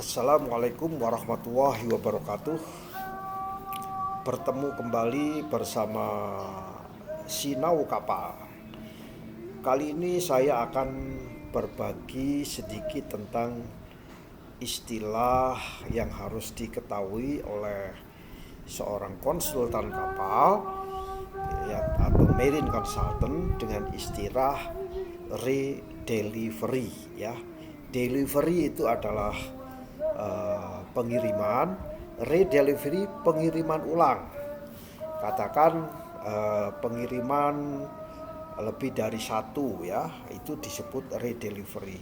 Assalamualaikum warahmatullahi wabarakatuh. Bertemu kembali bersama Sinau Kapal. Kali ini saya akan berbagi sedikit tentang istilah yang harus diketahui oleh seorang konsultan kapal ya, atau marine consultant dengan istilah redelivery ya. Delivery itu adalah pengiriman, redelivery pengiriman ulang. Katakan pengiriman lebih dari satu ya, itu disebut redelivery.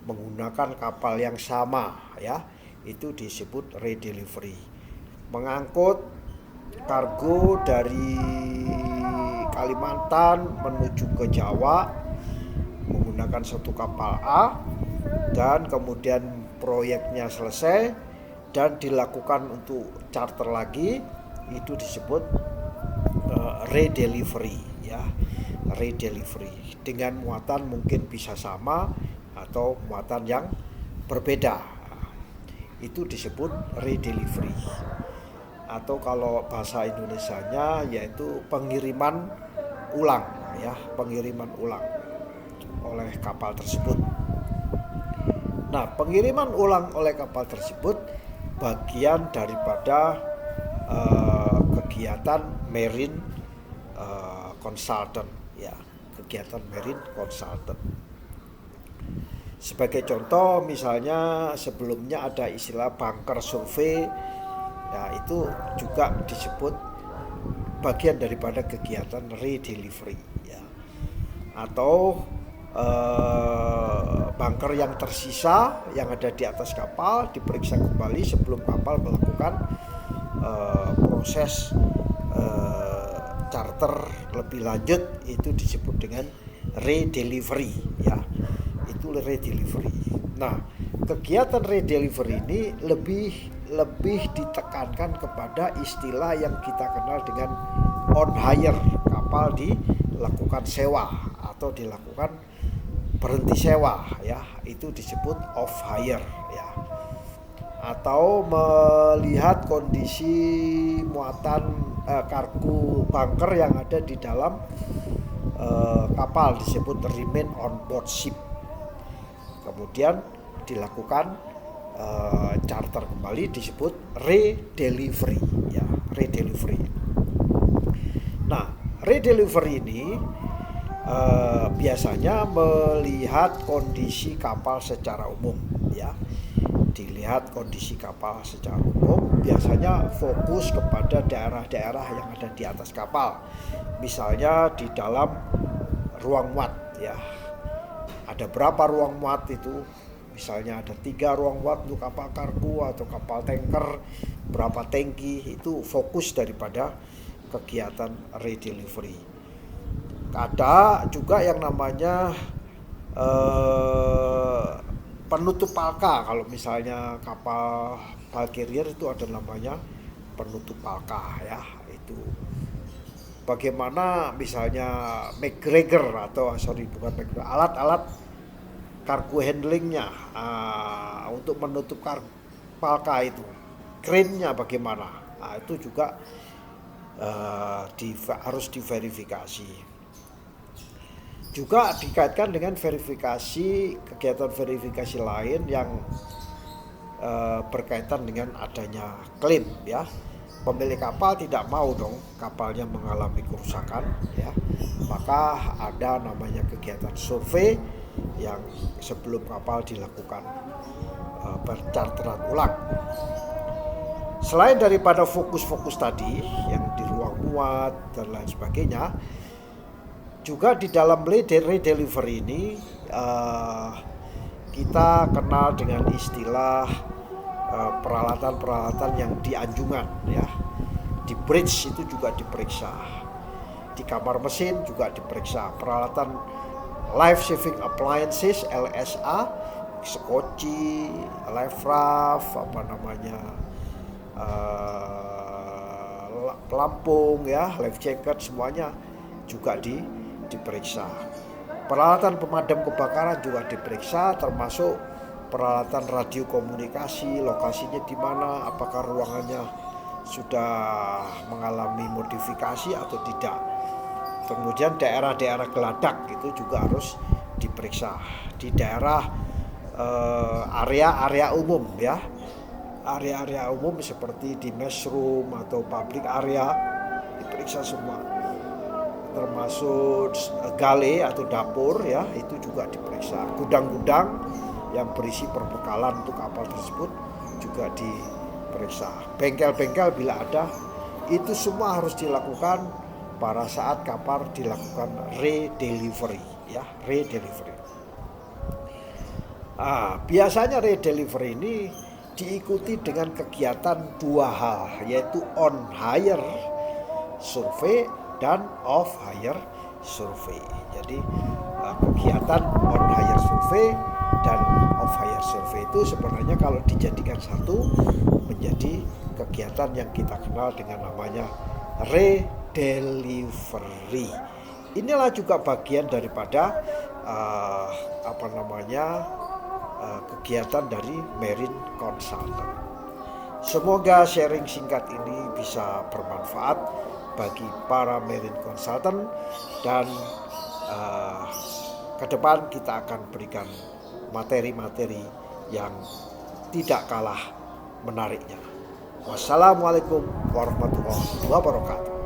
Menggunakan kapal yang sama ya, itu disebut redelivery. Mengangkut kargo dari Kalimantan menuju ke Jawa menggunakan satu kapal A, dan kemudian proyeknya selesai dan dilakukan untuk charter lagi, itu disebut redelivery ya. Redelivery dengan muatan mungkin bisa sama atau muatan yang berbeda, itu disebut redelivery. Atau kalau bahasa Indonesianya yaitu pengiriman ulang ya, pengiriman ulang oleh kapal tersebut. Nah, pengiriman ulang oleh kapal tersebut bagian daripada kegiatan marine consultant ya, kegiatan marine consultant. Sebagai contoh, misalnya sebelumnya ada istilah bunker survey, ya itu juga disebut bagian daripada kegiatan redelivery ya. Atau bunker yang tersisa yang ada di atas kapal diperiksa kembali sebelum kapal melakukan proses charter lebih lanjut, itu disebut dengan redelivery ya. Itu redelivery. Nah, kegiatan redelivery ini lebih ditekankan kepada istilah yang kita kenal dengan on hire. Kapal dilakukan sewa atau dilakukan berhenti sewa ya, itu disebut off hire ya. Atau melihat kondisi muatan kargo bunker yang ada di dalam kapal disebut remain on board ship, kemudian dilakukan charter kembali disebut redelivery ya, redelivery. Nah, redelivery ini biasanya melihat kondisi kapal secara umum ya. Dilihat kondisi kapal secara umum, biasanya fokus kepada daerah-daerah yang ada di atas kapal. Misalnya di dalam ruang muat ya. Ada berapa ruang muat itu? Misalnya ada 3 ruang muat untuk kapal kargo atau kapal tanker, berapa tangki, itu fokus daripada kegiatan redelivery. Ada juga yang namanya penutup palka. Kalau misalnya kapal bulk carrier itu ada namanya penutup palka ya. Itu bagaimana misalnya MacGregor atau bukan MacGregor, alat-alat cargo handlingnya untuk menutup palka itu, crane-nya bagaimana, itu juga harus diverifikasi. Juga dikaitkan dengan verifikasi, kegiatan verifikasi lain yang berkaitan dengan adanya klaim ya. Pemilik kapal tidak mau dong kapalnya mengalami kerusakan ya, maka ada namanya kegiatan survei yang sebelum kapal dilakukan percharteran ulang. Selain daripada fokus-fokus tadi yang di ruang muat dan lain sebagainya, juga di dalam redelivery ini kita kenal dengan istilah peralatan-peralatan yang di anjungan ya. Di bridge itu juga diperiksa, di kamar mesin juga diperiksa, peralatan life saving appliances LSA, skoci, life raft, pelampung ya, life jacket, semuanya juga diperiksa. Peralatan pemadam kebakaran juga diperiksa, termasuk peralatan radio komunikasi, lokasinya di mana, apakah ruangannya sudah mengalami modifikasi atau tidak. Kemudian daerah-daerah geladak itu juga harus diperiksa. Di daerah area-area umum ya, area-area umum seperti di messroom atau public area diperiksa semua, termasuk gale atau dapur ya, itu juga diperiksa. Gudang-gudang yang berisi perbekalan untuk kapal tersebut juga diperiksa. Bengkel-bengkel bila ada, itu semua harus dilakukan pada saat kapal dilakukan redelivery ya, redelivery. Biasanya redelivery ini diikuti dengan kegiatan dua hal, yaitu on hire survey dan off hire survey. Jadi kegiatan on hire survey dan off hire survey itu sebenarnya kalau dijadikan satu menjadi kegiatan yang kita kenal dengan namanya redelivery. Inilah juga bagian daripada kegiatan dari Marine Consultant. Semoga sharing singkat ini bisa bermanfaat bagi para Marine Consultant, dan ke depan kita akan berikan materi-materi yang tidak kalah menariknya. Wassalamualaikum warahmatullahi wabarakatuh.